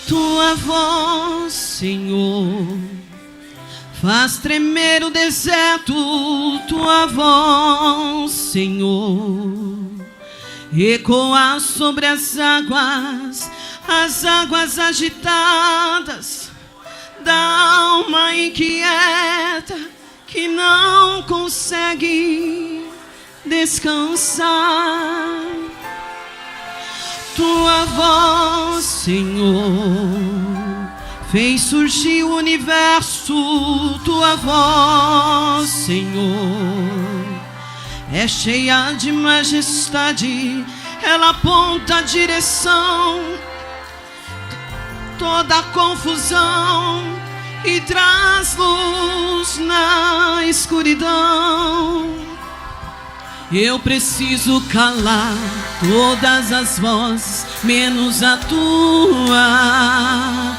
Tua voz, Senhor, faz tremer o deserto. Tua voz, Senhor, ecoa sobre as águas agitadas da alma inquieta que não consegue descansar. Tua voz, Senhor, fez surgir o universo. Tua voz, Senhor, é cheia de majestade. Ela aponta a direção, toda a confusão, e traz luz na escuridão. Eu preciso calar todas as vozes, menos a tua.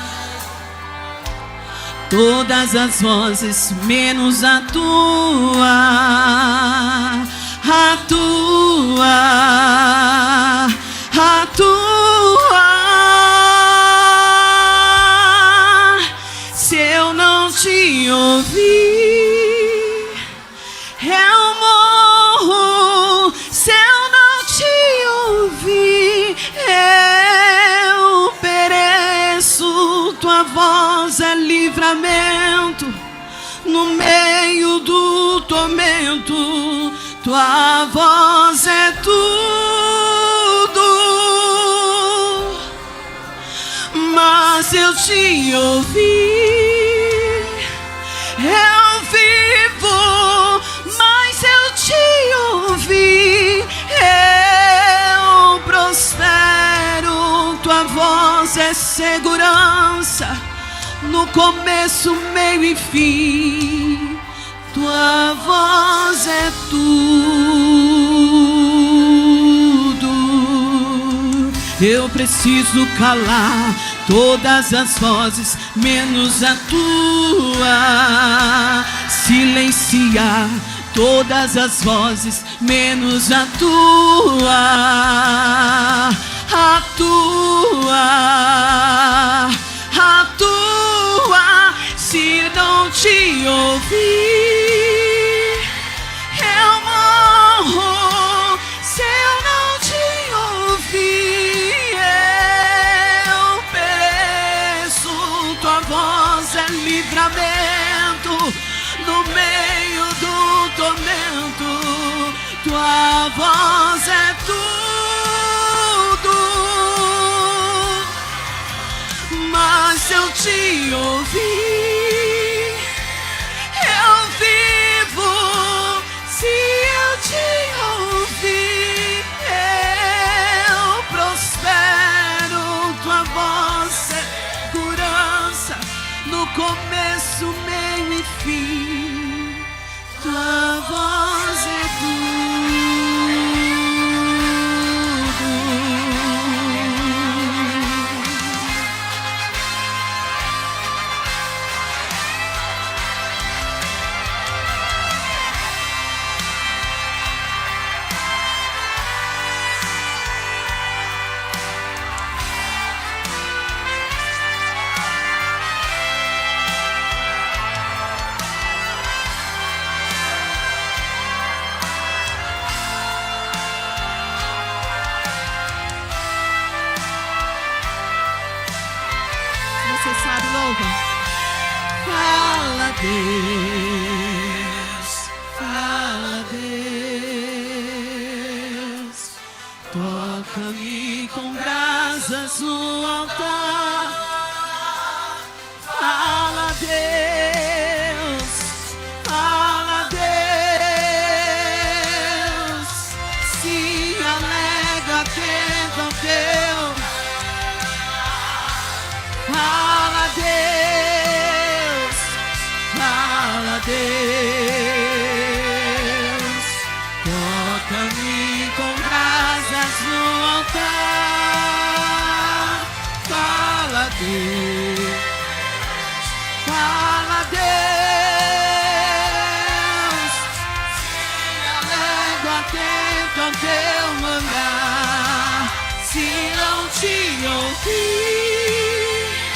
Todas as vozes, menos a tua. A tua. A tua. Se eu não te ouvir, eu morro. Se eu não te ouvir, eu pereço. Tua voz é livramento no meio do tormento. Tua voz é tudo, mas eu te ouvir, eu vivo. Mas eu te ouvir, eu prospero. Tua voz é segurança no começo, meio e fim. Tua voz é tudo. Eu preciso calar todas as vozes, menos a tua. Silenciar todas as vozes, menos a tua. A tua. A tua. Se não te ouvir, eu morro. Se eu não te ouvir, eu pereço. Tua voz é livramento no meio do tormento. Tua voz é tudo, mas se eu te ouvir, eu vivo. Se eu te ouvir, eu prospero. Tua voz é segurança no começo, meio e fim. Tua voz é tudo. Você sabe, louva. Fala, Deus. Fala, Deus. Toca-me com brasas no altar. Fala, Deus. Fala, Deus. Se alegra quem não deu. Fala, Deus. Fala, Deus. Toca-me com brasas no altar. Fala, Deus. Fala, Deus. Se alegra atento ao teu mandar. Se não te ouvir,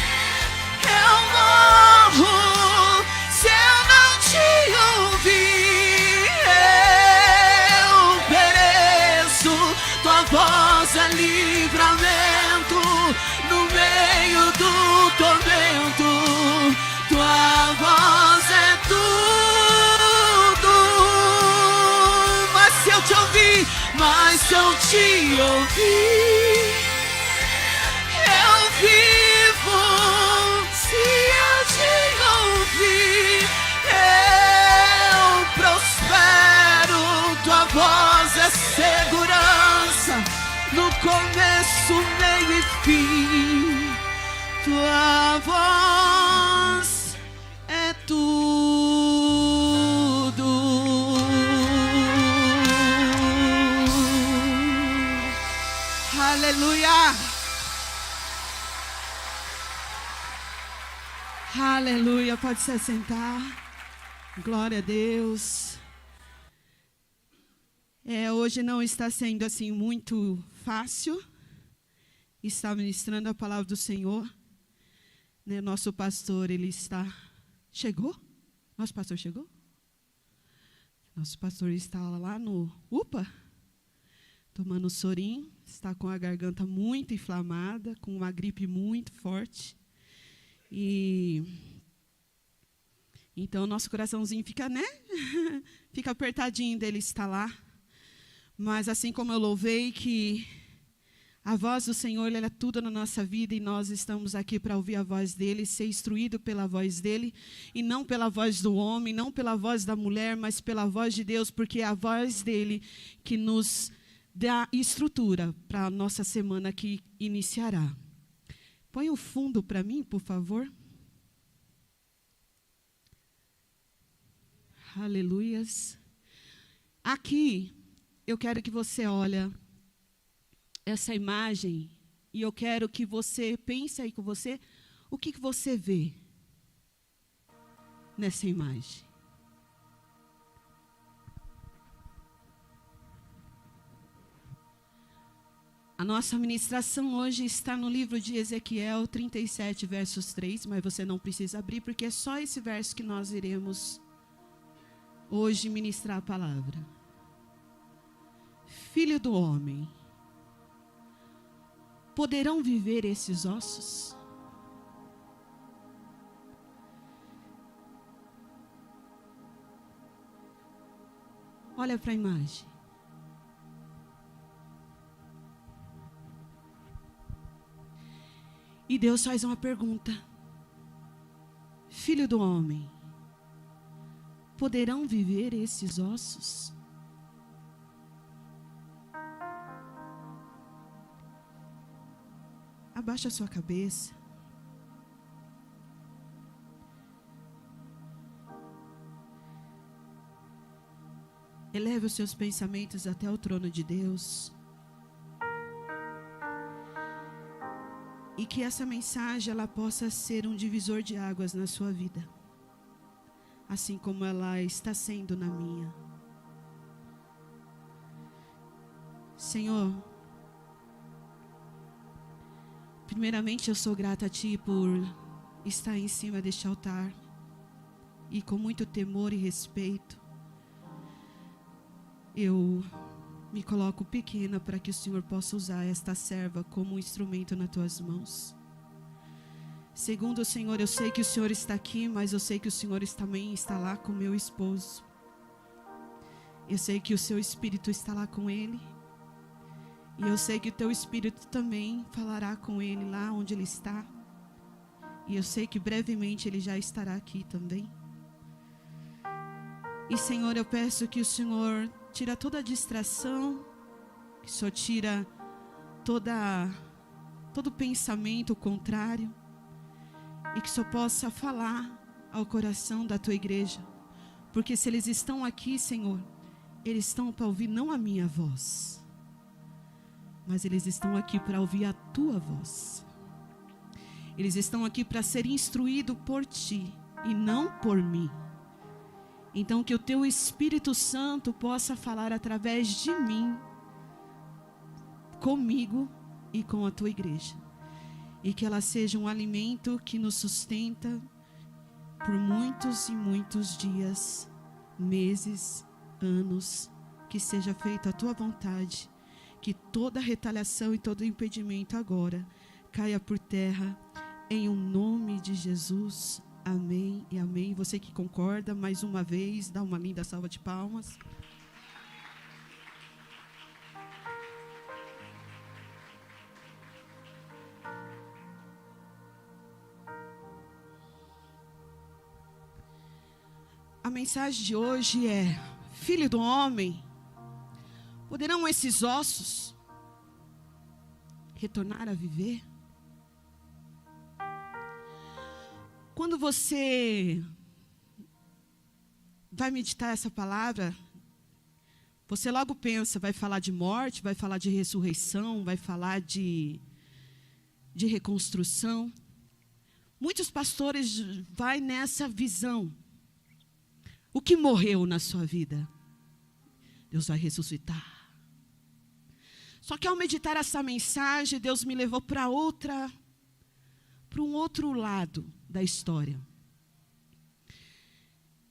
tormento, tua voz é tudo. Mas se eu te ouvir, eu vivo. Se eu te ouvir, eu prospero. Tua voz é segurança no começo, meio e fim. Tua voz é tudo. Aleluia. Aleluia. Pode se assentar. Glória a Deus. Hoje não está sendo assim muito fácil estar ministrando a palavra do Senhor. Nosso pastor, chegou? Nosso pastor chegou? Nosso pastor está lá no UPA, tomando sorinho, está com a garganta muito inflamada, com uma gripe muito forte. Então, nosso coraçãozinho fica, fica apertadinho dele estar lá. Mas assim como eu louvei que a voz do Senhor, Ele é tudo na nossa vida e nós estamos aqui para ouvir a voz dEle, ser instruído pela voz dEle e não pela voz do homem, não pela voz da mulher, mas pela voz de Deus, porque é a voz dEle que nos dá estrutura para a nossa semana que iniciará. Põe o fundo para mim, por favor. Aleluias. Aqui, eu quero que você olhe essa imagem e eu quero que você pense aí com você, o que você vê nessa imagem? A nossa ministração hoje está no livro de Ezequiel 37, versos 3, mas você não precisa abrir, porque é só esse verso que nós iremos hoje ministrar a palavra. Filho do homem, poderão viver esses ossos? Olha para a imagem. E Deus faz uma pergunta. Filho do homem, poderão viver esses ossos? Abaixa a sua cabeça. Eleve os seus pensamentos até o trono de Deus. E que essa mensagem ela possa ser um divisor de águas na sua vida. Assim como ela está sendo na minha. Senhor, primeiramente eu sou grata a Ti por estar em cima deste altar. E com muito temor e respeito, eu me coloco pequena para que o Senhor possa usar esta serva como um instrumento nas Tuas mãos. Segundo o Senhor, eu sei que o Senhor está aqui, mas eu sei que o Senhor também está lá com meu esposo. Eu sei que o Seu Espírito está lá com ele. E eu sei que o Teu Espírito também falará com ele lá onde ele está. E eu sei que brevemente ele já estará aqui também. E Senhor, eu peço que o Senhor tira toda a distração, que o Senhor tira todo pensamento contrário. E que o Senhor possa falar ao coração da Tua igreja. Porque se eles estão aqui, Senhor, eles estão para ouvir não a minha voz, mas eles estão aqui para ouvir a Tua voz. Eles estão aqui para ser instruídos por Ti e não por mim. Então que o Teu Espírito Santo possa falar através de mim, comigo e com a Tua igreja. E que ela seja um alimento que nos sustenta por muitos e muitos dias, meses, anos. Que seja feita a Tua vontade. Que toda retaliação e todo impedimento agora caia por terra em o nome de Jesus. Amém e amém. Você que concorda, mais uma vez, dá uma linda salva de palmas. A mensagem de hoje é: Filho do homem, poderão esses ossos retornar a viver? Quando você vai meditar essa palavra, você logo pensa, vai falar de morte, vai falar de ressurreição, vai falar de reconstrução. Muitos pastores vão nessa visão. O que morreu na sua vida, Deus vai ressuscitar. Só que ao meditar essa mensagem, Deus me levou para um outro lado da história.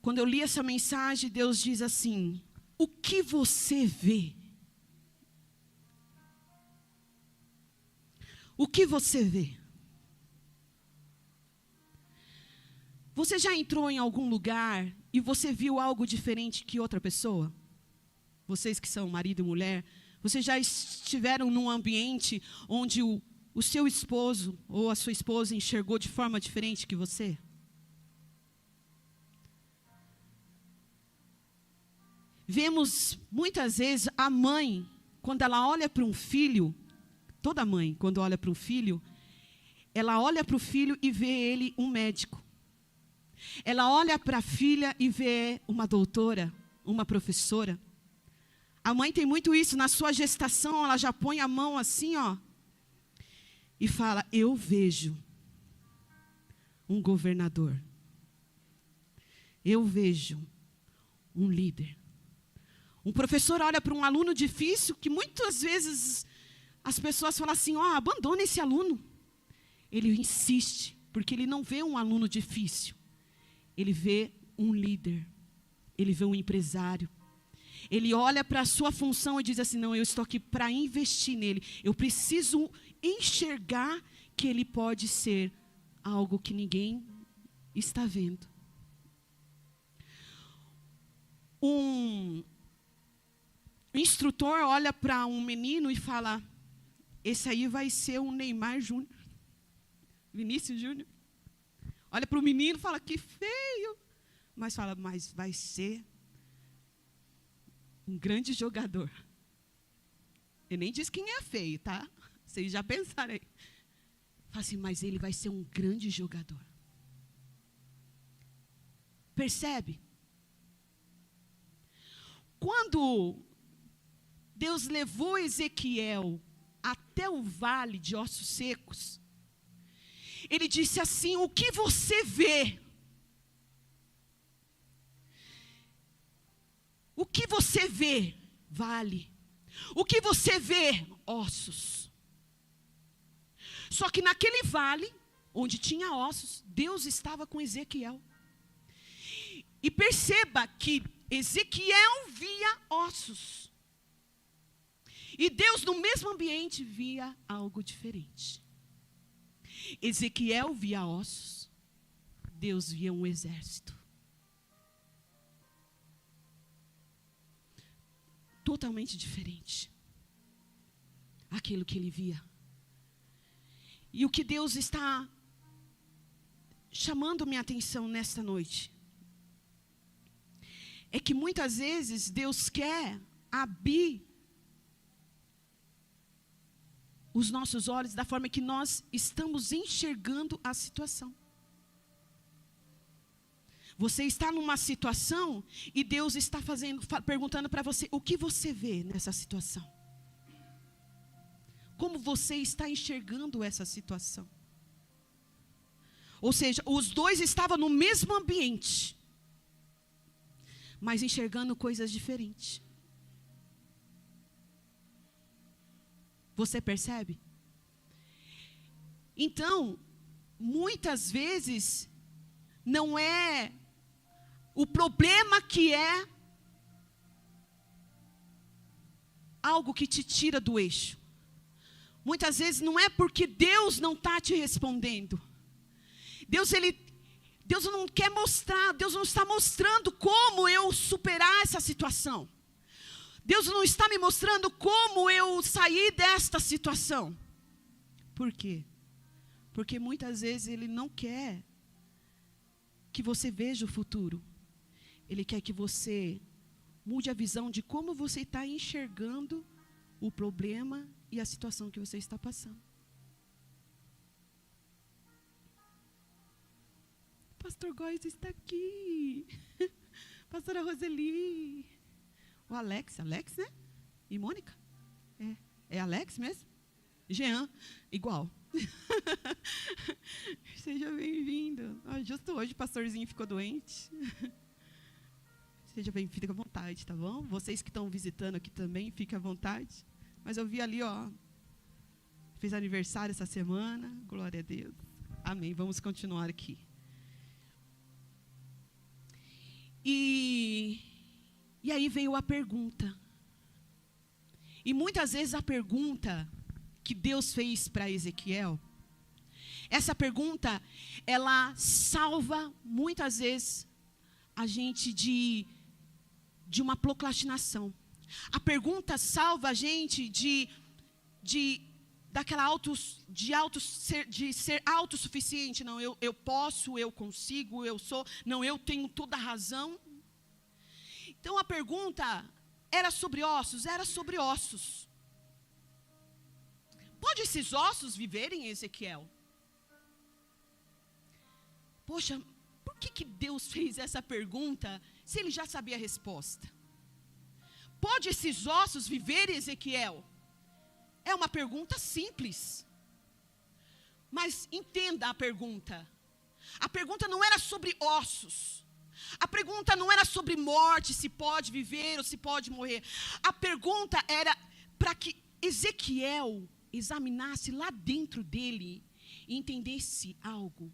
Quando eu li essa mensagem, Deus diz assim: o que você vê? O que você vê? Você já entrou em algum lugar e você viu algo diferente que outra pessoa? Vocês que são marido e mulher, vocês já estiveram num ambiente onde o seu esposo ou a sua esposa enxergou de forma diferente que você? Vemos muitas vezes a mãe, quando ela olha para um filho, toda mãe, quando olha para um filho, ela olha para o filho e vê ele um médico. Ela olha para a filha e vê uma doutora, uma professora. A mãe tem muito isso, na sua gestação, ela já põe a mão assim, ó, e fala: eu vejo um governador. Eu vejo um líder. Um professor olha para um aluno difícil, que muitas vezes as pessoas falam assim: ó, abandona esse aluno. Ele insiste, porque ele não vê um aluno difícil. Ele vê um líder, ele vê um empresário. Ele olha para a sua função e diz assim: não, eu estou aqui para investir nele. Eu preciso enxergar que ele pode ser algo que ninguém está vendo. Um instrutor olha para um menino e fala: esse aí vai ser o Neymar Júnior, Vinícius Júnior. Olha para o menino e fala: que feio. Mas fala: mas vai ser um grande jogador. Ele nem diz quem é feio, tá? Vocês já pensaram aí. Fala assim: mas ele vai ser um grande jogador. Percebe? Quando Deus levou Ezequiel até o vale de ossos secos, ele disse assim: o que você vê? O que você vê, vale. O que você vê, ossos. Só que naquele vale, onde tinha ossos, Deus estava com Ezequiel. E perceba que Ezequiel via ossos. E Deus, no mesmo ambiente, via algo diferente. Ezequiel via ossos, Deus via um exército. Totalmente diferente. Aquilo que ele via. E o que Deus está chamando minha atenção nesta noite é que muitas vezes Deus quer abrir os nossos olhos da forma que nós estamos enxergando a situação. Você está numa situação e Deus está perguntando para você: o que você vê nessa situação? Como você está enxergando essa situação? Ou seja, os dois estavam no mesmo ambiente, mas enxergando coisas diferentes. Você percebe? Então, muitas vezes, não é o problema que é algo que te tira do eixo. Muitas vezes não é porque Deus não está te respondendo, Deus não quer mostrar, Deus não está mostrando como eu superar essa situação. Deus não está me mostrando como eu sair desta situação. Por quê? Porque muitas vezes Ele não quer que você veja o futuro. Ele quer que você mude a visão de como você está enxergando o problema e a situação que você está passando. Pastor Góes está aqui. Pastora Roseli. O Alex, né? E Mônica? É Alex mesmo? Jean, igual. Seja bem-vindo. Justo hoje o pastorzinho ficou doente. Seja bem-vindo, fica à vontade, tá bom? Vocês que estão visitando aqui também, fiquem à vontade. Mas eu vi ali, fez aniversário essa semana. Glória a Deus. Amém. Vamos continuar aqui. E aí veio a pergunta. E muitas vezes a pergunta que Deus fez para Ezequiel, essa pergunta, ela salva muitas vezes a gente de uma procrastinação. A pergunta salva a gente de ser autossuficiente. Não, eu posso, eu consigo, eu sou, não, eu tenho toda a razão. Então a pergunta era sobre ossos? Era sobre ossos. Pode esses ossos viverem, Ezequiel? Poxa, por que Deus fez essa pergunta se Ele já sabia a resposta? Pode esses ossos viverem, Ezequiel? É uma pergunta simples. Mas entenda a pergunta. A pergunta não era sobre ossos. A pergunta não era sobre morte, se pode viver ou se pode morrer. A pergunta era para que Ezequiel examinasse lá dentro dele e entendesse algo.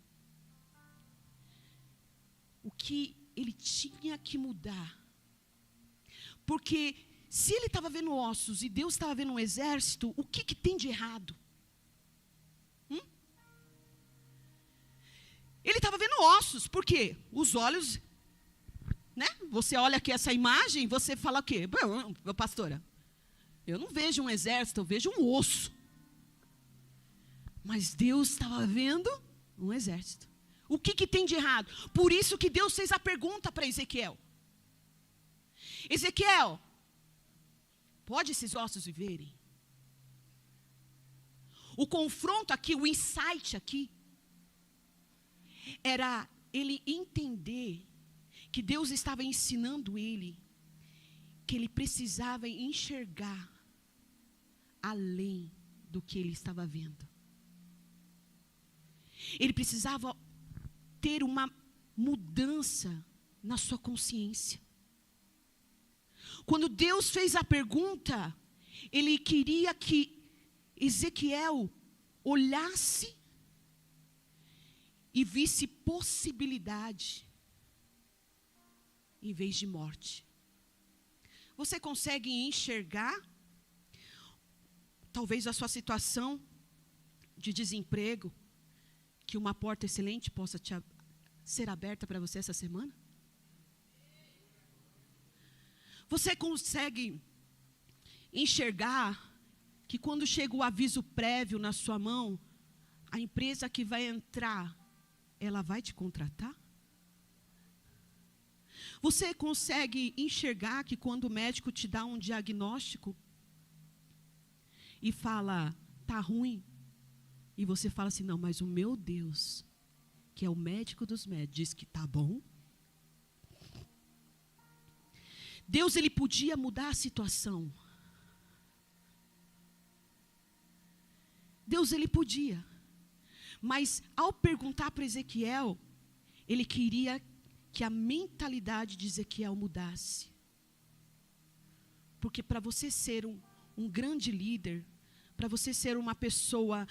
O que ele tinha que mudar. Porque se ele estava vendo ossos e Deus estava vendo um exército, o que tem de errado? Ele estava vendo ossos, por quê? Os olhos, né? Você olha aqui essa imagem, você fala o quê? Pastora, eu não vejo um exército, eu vejo um osso. Mas Deus estava vendo um exército. O que tem de errado? Por isso que Deus fez a pergunta para Ezequiel. Ezequiel, pode esses ossos viverem? O confronto aqui, o insight aqui, era ele entender que Deus estava ensinando ele, que ele precisava enxergar além do que ele estava vendo. Ele precisava ter uma mudança na sua consciência. Quando Deus fez a pergunta, Ele queria que Ezequiel olhasse e visse possibilidade em vez de morte. Você consegue enxergar talvez a sua situação de desemprego, que uma porta excelente possa ser aberta para você essa semana? Você consegue enxergar que quando chega o aviso prévio na sua mão, a empresa que vai entrar, ela vai te contratar? Você consegue enxergar que quando o médico te dá um diagnóstico e fala, tá ruim, e você fala assim, não, mas o meu Deus, que é o médico dos médicos, diz que tá bom? Deus, Ele podia mudar a situação. Deus, Ele podia. Mas ao perguntar para Ezequiel, Ele queria que a mentalidade de Ezequiel mudasse. Porque para você ser um grande líder, para você ser uma pessoa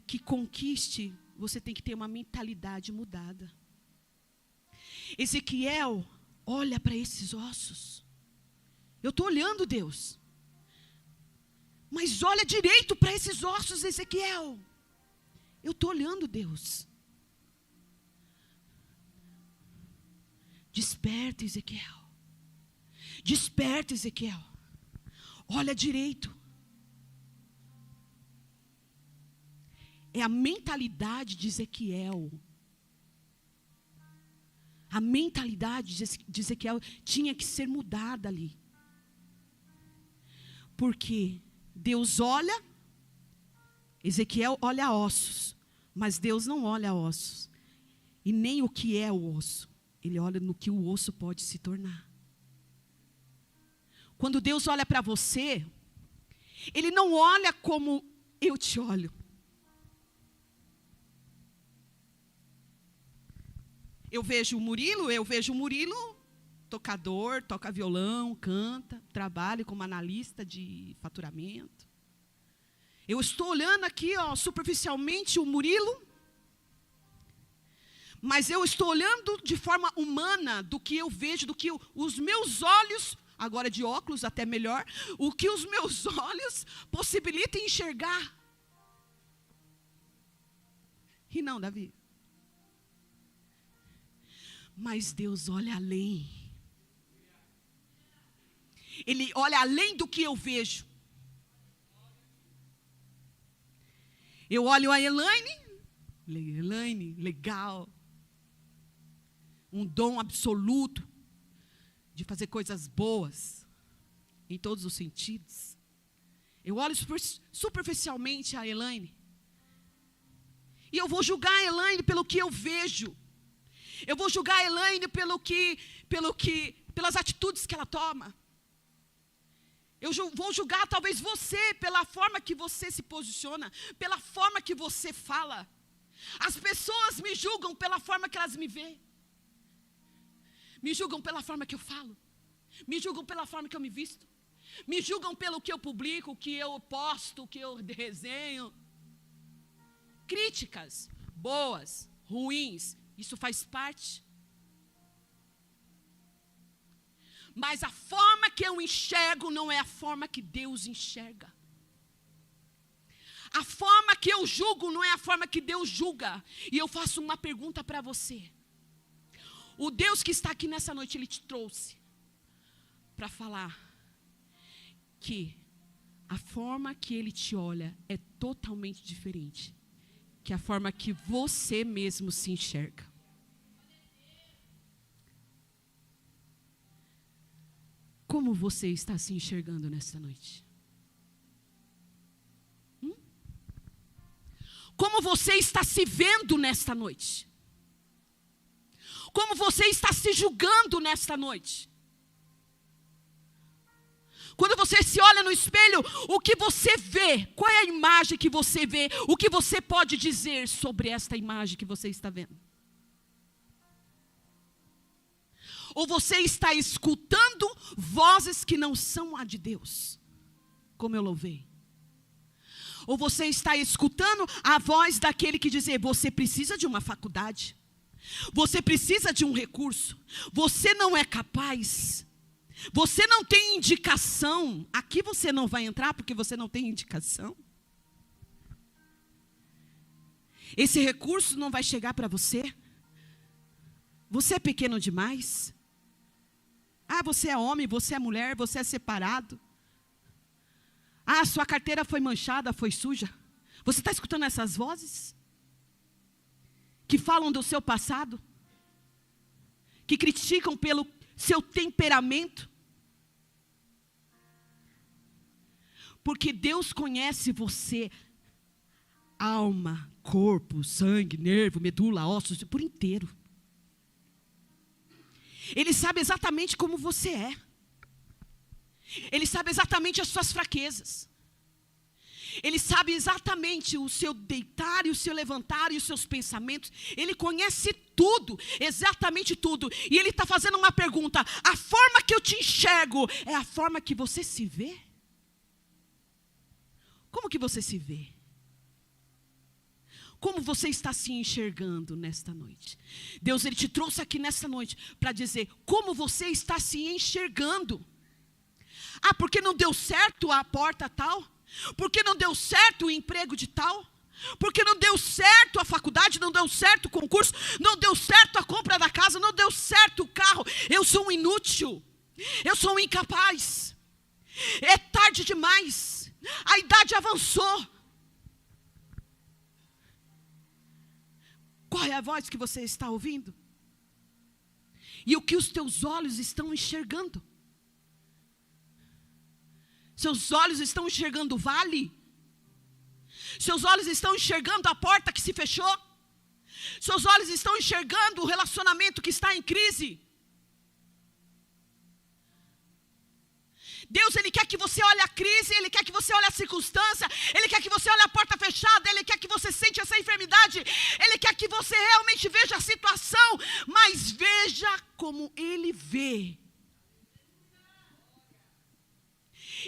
que conquiste, você tem que ter uma mentalidade mudada. Ezequiel olha para esses ossos. Eu estou olhando, Deus. Mas olha direito para esses ossos, Ezequiel. Eu estou olhando, Deus. Desperta, Ezequiel. Desperta, Ezequiel. Olha direito. É a mentalidade de Ezequiel. A mentalidade de Ezequiel tinha que ser mudada ali. Porque Deus olha, Ezequiel olha ossos, mas Deus não olha ossos. E nem o que é o osso. Ele olha no que o osso pode se tornar. Quando Deus olha para você, Ele não olha como eu te olho. Eu vejo o Murilo, tocador, toca violão, canta, trabalha como analista de faturamento. Eu estou olhando aqui, superficialmente o Murilo, mas eu estou olhando de forma humana do que eu vejo, do que os meus olhos, agora de óculos até melhor, o que os meus olhos possibilitam enxergar. E não, Davi. Mas Deus olha além. Ele olha além do que eu vejo. Eu olho a Elaine, legal. Um dom absoluto de fazer coisas boas, em todos os sentidos. Eu olho superficialmente a Elaine. E eu vou julgar a Elaine pelo que eu vejo. Eu vou julgar a Elaine pelas atitudes que ela toma. Eu vou julgar talvez você pela forma que você se posiciona, pela forma que você fala. As pessoas me julgam pela forma que elas me veem. Me julgam pela forma que eu falo. Me julgam pela forma que eu me visto. Me julgam pelo que eu publico, o que eu posto, o que eu desenho. Críticas, boas, ruins, isso faz parte. Mas a forma que eu enxergo não é a forma que Deus enxerga. A forma que eu julgo não é a forma que Deus julga. E eu faço uma pergunta para você. O Deus que está aqui nessa noite, Ele te trouxe para falar que a forma que Ele te olha é totalmente diferente que a forma que você mesmo se enxerga. Como você está se enxergando nesta noite? Como você está se vendo nesta noite? Como você está se julgando nesta noite? Quando você se olha no espelho, o que você vê? Qual é a imagem que você vê? O que você pode dizer sobre esta imagem que você está vendo? Ou você está escutando vozes que não são a de Deus, como eu louvei? Ou você está escutando a voz daquele que diz: você precisa de uma faculdade, você precisa de um recurso, você não é capaz, você não tem indicação, aqui você não vai entrar porque você não tem indicação. Esse recurso não vai chegar para você, você é pequeno demais. Você é homem, você é mulher, você é separado. Sua carteira foi manchada, foi suja. Você está escutando essas vozes? Que falam do seu passado? Que criticam pelo seu temperamento? Porque Deus conhece você, alma, corpo, sangue, nervo, medula, ossos, por inteiro. Ele sabe exatamente como você é. Ele sabe exatamente as suas fraquezas. Ele sabe exatamente o seu deitar e o seu levantar e os seus pensamentos. Ele conhece tudo, exatamente tudo. E Ele está fazendo uma pergunta: a forma que eu te enxergo é a forma que você se vê? Como que você se vê? Como você está se enxergando nesta noite? Deus, Ele te trouxe aqui nesta noite para dizer como você está se enxergando. Porque não deu certo a porta tal? Porque não deu certo o emprego de tal? Porque não deu certo a faculdade, não deu certo o concurso, não deu certo a compra da casa, não deu certo o carro. Eu sou um inútil, eu sou um incapaz. É tarde demais, a idade avançou. Qual é a voz que você está ouvindo? E o que os teus olhos estão enxergando? Seus olhos estão enxergando o vale? Seus olhos estão enxergando a porta que se fechou? Seus olhos estão enxergando o relacionamento que está em crise? Deus, Ele quer que você olhe a crise, Ele quer que você olhe a circunstância, Ele quer que você olhe a porta fechada, Ele quer que você sente essa enfermidade, Ele quer que você realmente veja a situação, mas veja como Ele vê.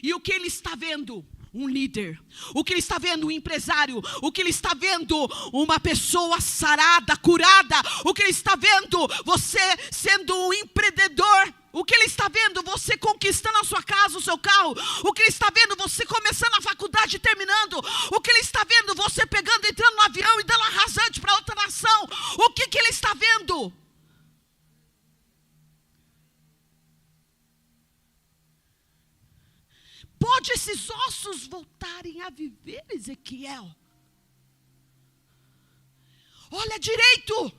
E o que Ele está vendo? Um líder. O que Ele está vendo? Um empresário. O que Ele está vendo? Uma pessoa sarada, curada. O que Ele está vendo? Você sendo um empreendedor. O que Ele está vendo? Você conquistando a sua casa, o seu carro. O que Ele está vendo? Você começando a faculdade e terminando. O que Ele está vendo? Você pegando, entrando no avião e dando arrasante para outra nação. O que Ele está vendo? Pode esses ossos voltarem a viver, Ezequiel? Olha direito.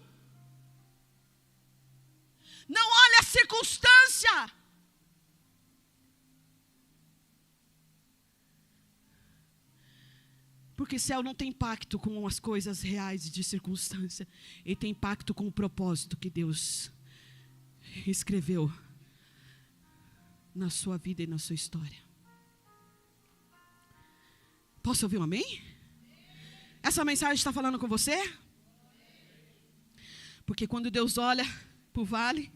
Não olha a circunstância. Porque céu não tem pacto com as coisas reais de circunstância. Ele tem pacto com o propósito que Deus escreveu na sua vida e na sua história. Posso ouvir um amém? Essa mensagem está falando com você? Porque quando Deus olha para o vale,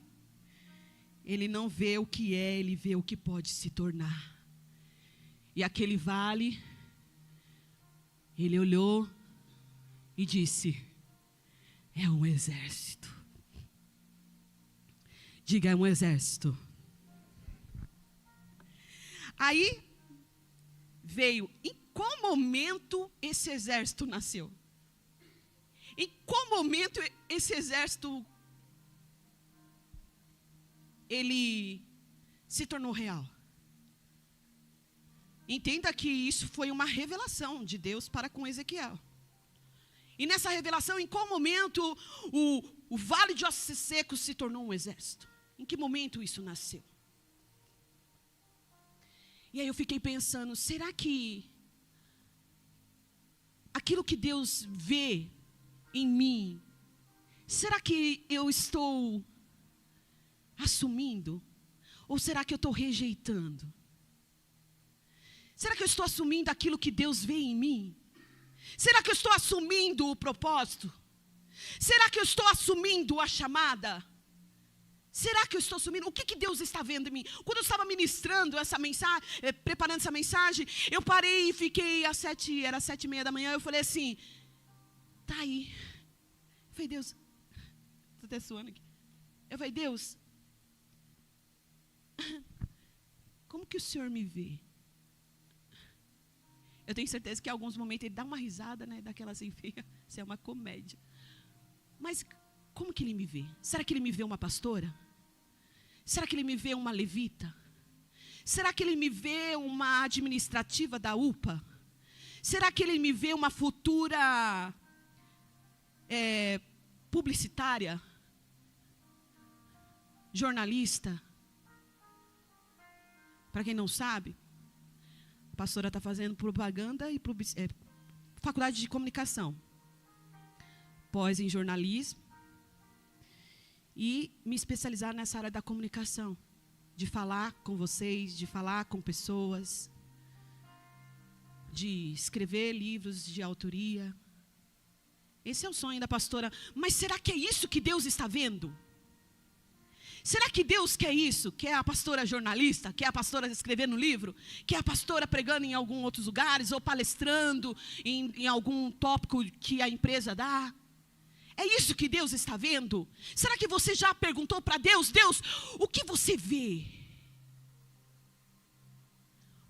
Ele não vê o que é, Ele vê o que pode se tornar. E aquele vale, Ele olhou e disse: é um exército. Diga, é um exército. Aí veio, em qual momento esse exército nasceu? Em qual momento esse exército ele se tornou real? Entenda que isso foi uma revelação de Deus para com Ezequiel. E nessa revelação, em qual momento o vale de ossos secos se tornou um exército? Em que momento isso nasceu? E aí eu fiquei pensando, será que aquilo que Deus vê em mim, será que eu estou assumindo? Ou será que eu estou rejeitando? Será que eu estou assumindo aquilo que Deus vê em mim? Será que eu estou assumindo o propósito? Será que eu estou assumindo a chamada? Será que eu estou assumindo? O que Deus está vendo em mim? Quando eu estava ministrando essa mensagem, preparando essa mensagem, eu parei e fiquei era 7:30 da manhã, eu falei assim, tá aí. Eu falei, Deus, estou até suando aqui. Eu falei, Deus, como que o Senhor me vê? Eu tenho certeza que em alguns momentos Ele dá uma risada, né, daquela assim, isso é uma comédia. Mas como que Ele me vê? Será que Ele me vê uma pastora? Será que Ele me vê uma levita? Será que Ele me vê uma administrativa da UPA? Será que Ele me vê uma futura publicitária? Jornalista? Para quem não sabe, a pastora está fazendo propaganda e faculdade de comunicação. Pós em jornalismo. E me especializar nessa área da comunicação. De falar com vocês, de falar com pessoas. De escrever livros de autoria. Esse é o sonho da pastora. Mas será que é isso que Deus está vendo? Será que Deus quer isso? Quer a pastora jornalista? Quer a pastora escrevendo livro? Quer a pastora pregando em alguns outros lugares? Ou palestrando em algum tópico que a empresa dá? É isso que Deus está vendo? Será que você já perguntou para Deus, Deus, o que você vê?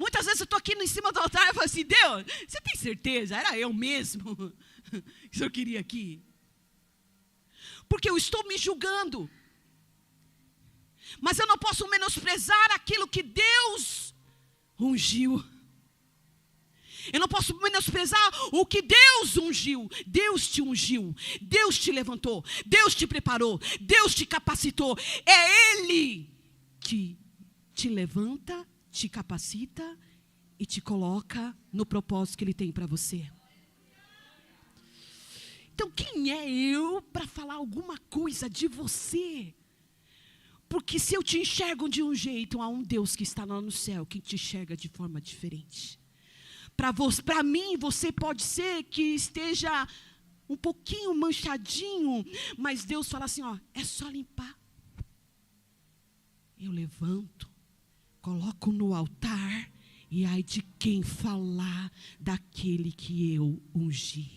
muitas vezes eu estou aqui em cima do altar e falo assim, Deus, você tem certeza? Era eu mesmo que o Senhor queria aqui? Porque eu estou me julgando. Mas eu não posso menosprezar aquilo que Deus ungiu. Eu não posso menosprezar o que Deus ungiu. Deus te ungiu, Deus te levantou, Deus te preparou, Deus te capacitou. É Ele que te levanta, te capacita e te coloca no propósito que Ele tem para você. Então quem é eu para falar alguma coisa de você? Porque se eu te enxergo de um jeito, há um Deus que está lá no céu que te enxerga de forma diferente. Para mim, você pode ser que esteja um pouquinho manchadinho, mas Deus fala assim, ó, é só limpar. Eu levanto, coloco no altar, e ai de quem falar daquele que eu ungi.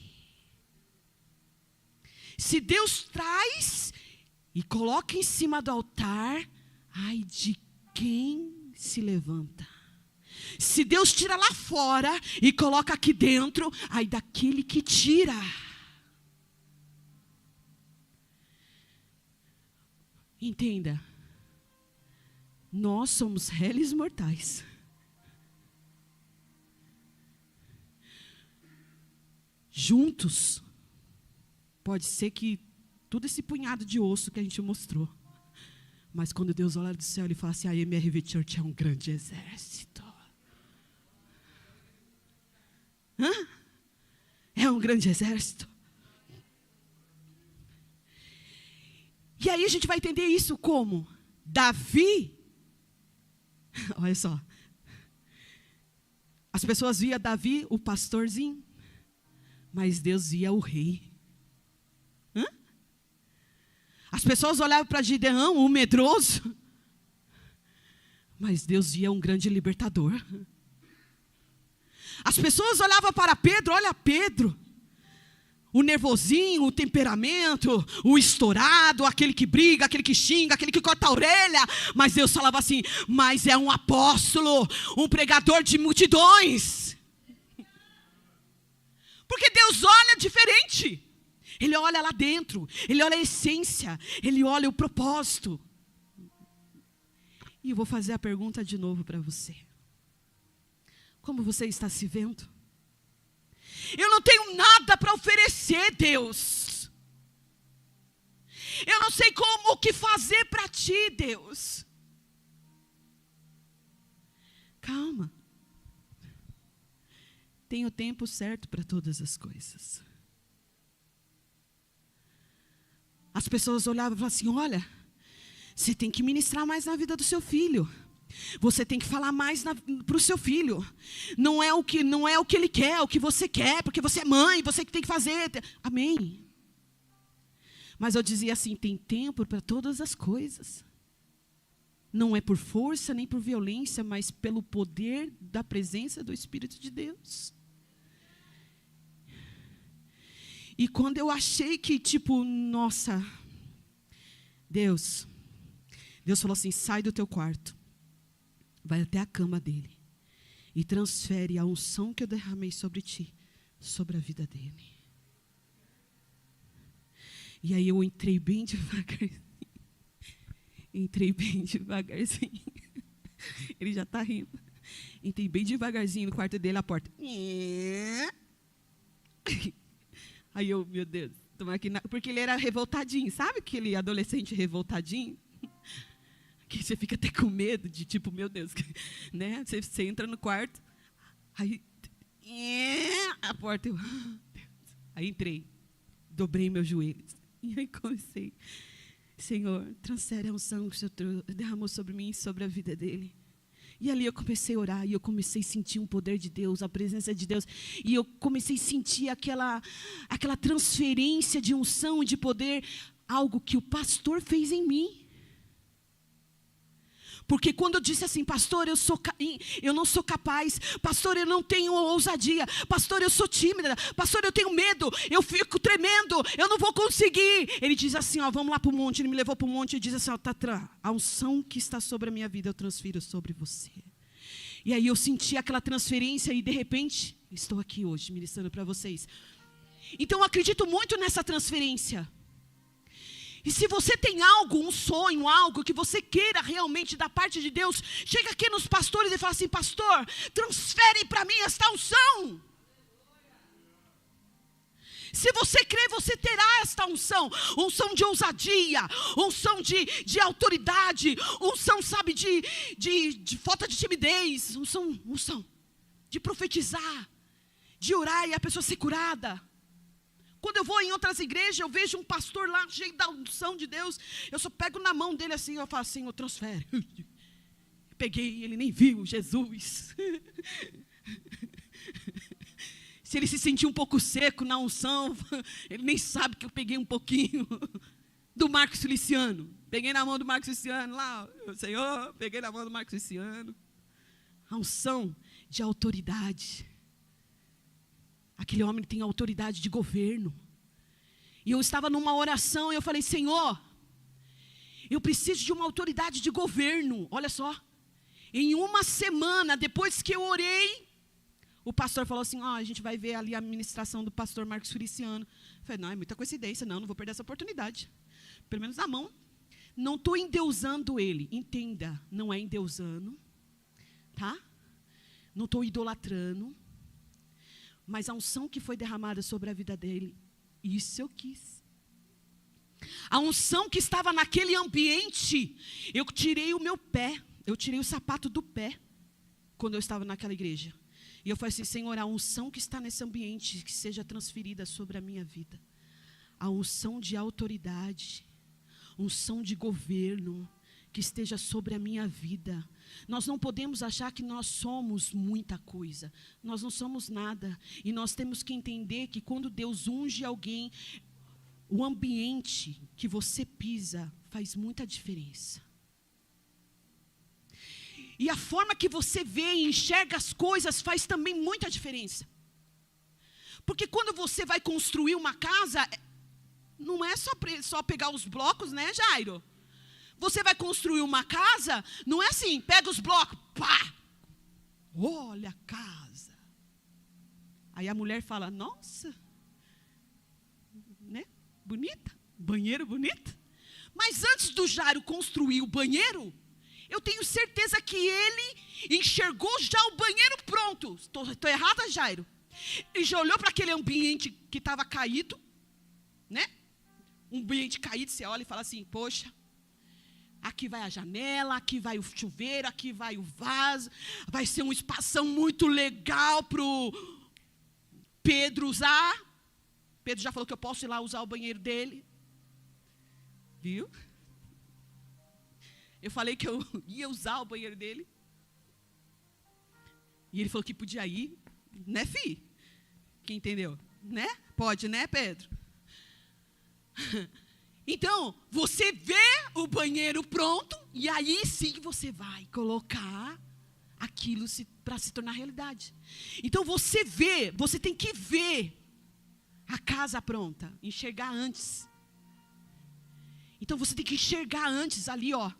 Se Deus traz e coloca em cima do altar, ai de quem se levanta. Se Deus tira lá fora e coloca aqui dentro, ai daquele que tira. Entenda, nós somos réis mortais. Juntos, pode ser que todo esse punhado de osso que a gente mostrou, mas quando Deus olha do céu, Ele fala assim, a MRV Church é um grande exército. É um grande exército. E aí a gente vai entender isso como Davi. Olha só. As pessoas via Davi, o pastorzinho, mas Deus via o rei. As pessoas olhavam para Gideão, o medroso, mas Deus via um grande libertador. As pessoas olhavam para Pedro, olha Pedro, o nervosinho, o temperamento, o estourado, aquele que briga, aquele que xinga, aquele que corta a orelha. Mas Deus falava assim, mas é um apóstolo, um pregador de multidões. Porque Deus olha diferente. Ele olha lá dentro, Ele olha a essência, Ele olha o propósito. E eu vou fazer a pergunta de novo para você. Como você está se vendo? Eu não tenho nada para oferecer, Deus. Eu não sei o que fazer para Ti, Deus. Calma. Tem o tempo certo para todas as coisas. As pessoas olhavam e falavam assim, olha, você tem que ministrar mais na vida do seu filho. Você tem que falar mais para o seu filho. Não é o que ele quer, é o que você quer, porque você é mãe, você que tem que fazer. Amém. Mas eu dizia assim, tem tempo para todas as coisas. Não é por força nem por violência, mas pelo poder da presença do Espírito de Deus. E quando eu achei que, nossa, Deus falou assim, sai do teu quarto, vai até a cama dele e transfere a unção que eu derramei sobre ti, sobre a vida dele. E aí eu entrei bem devagarzinho. Ele já está rindo. Entrei bem devagarzinho no quarto dele, a porta. Aí eu, meu Deus, porque ele era revoltadinho, sabe aquele adolescente revoltadinho? Que você fica até com medo de meu Deus, né? Você entra no quarto, aí a porta, aí entrei, dobrei meus joelhos, e aí comecei, Senhor, transfere a unção que o Senhor derramou sobre mim e sobre a vida dele. E ali eu comecei a orar, e eu comecei a sentir um poder de Deus, a presença de Deus. E eu comecei a sentir aquela transferência de unção e de poder, algo que o pastor fez em mim. Porque quando eu disse assim, pastor, eu não sou capaz, pastor, eu não tenho ousadia, pastor, eu sou tímida, pastor, eu tenho medo, eu fico tremendo, eu não vou conseguir. Ele diz assim, vamos lá para o monte. Ele me levou para o monte e diz assim, Tatran, a unção que está sobre a minha vida eu transfiro sobre você. E aí eu senti aquela transferência e de repente, estou aqui hoje ministrando para vocês. Então eu acredito muito nessa transferência. E se você tem algo, um sonho, algo que você queira realmente da parte de Deus, chega aqui nos pastores e fala assim: pastor, transfere para mim esta unção. Se você crer, você terá esta unção. Unção de ousadia, unção de autoridade, unção, sabe, de falta de timidez, unção de profetizar, de orar e a pessoa ser curada. Quando eu vou em outras igrejas, eu vejo um pastor lá cheio da unção de Deus, eu só pego na mão dele assim, eu falo assim: eu transfere. Peguei, ele nem viu, Jesus. Se ele se sentiu um pouco seco na unção, ele nem sabe que eu peguei um pouquinho do Marcos Feliciano. Peguei na mão do Marcos Feliciano lá, Senhor, peguei na mão do Marcos Feliciano. A unção de autoridade. Aquele homem tem autoridade de governo. E eu estava numa oração e eu falei: Senhor, eu preciso de uma autoridade de governo. Olha só, em uma semana depois que eu orei, o pastor falou assim: a gente vai ver ali a ministração do pastor Marcos Feliciano. Eu falei: não, é muita coincidência, não vou perder essa oportunidade. Pelo menos na mão. Não estou endeusando ele, entenda, não é endeusando, tá? Não estou idolatrando. Mas a unção que foi derramada sobre a vida dele, isso eu quis. A unção que estava naquele ambiente, eu tirei o meu pé, eu tirei o sapato do pé, quando eu estava naquela igreja. E eu falei assim: Senhor, a unção que está nesse ambiente, que seja transferida sobre a minha vida. A unção de autoridade, unção de governo, que esteja sobre a minha vida. Nós não podemos achar que nós somos muita coisa. Nós não somos nada. E nós temos que entender que quando Deus unge alguém, o ambiente que você pisa faz muita diferença. E a forma que você vê e enxerga as coisas faz também muita diferença. Porque quando você vai construir uma casa, não é só pegar os blocos, né, Jairo? Você vai construir uma casa, não é assim, pega os blocos, pá, olha a casa. Aí a mulher fala: nossa, né, bonita, banheiro bonito. Mas antes do Jairo construir o banheiro, eu tenho certeza que ele enxergou já o banheiro pronto. Estou errada, Jairo? Ele já olhou para aquele ambiente que estava caído, né? Um ambiente caído, você olha e fala assim: poxa, aqui vai a janela, aqui vai o chuveiro, aqui vai o vaso. Vai ser um espação muito legal para o Pedro usar. Pedro já falou que eu posso ir lá usar o banheiro dele. Viu? Eu falei que eu ia usar o banheiro dele. E ele falou que podia ir. Né, fi? Quem entendeu? Né? Pode, né, Pedro? Então, você vê o banheiro pronto, e aí sim você vai colocar aquilo para se tornar realidade. Então você tem que ver a casa pronta, enxergar antes. Então você tem que enxergar antes ali, ó,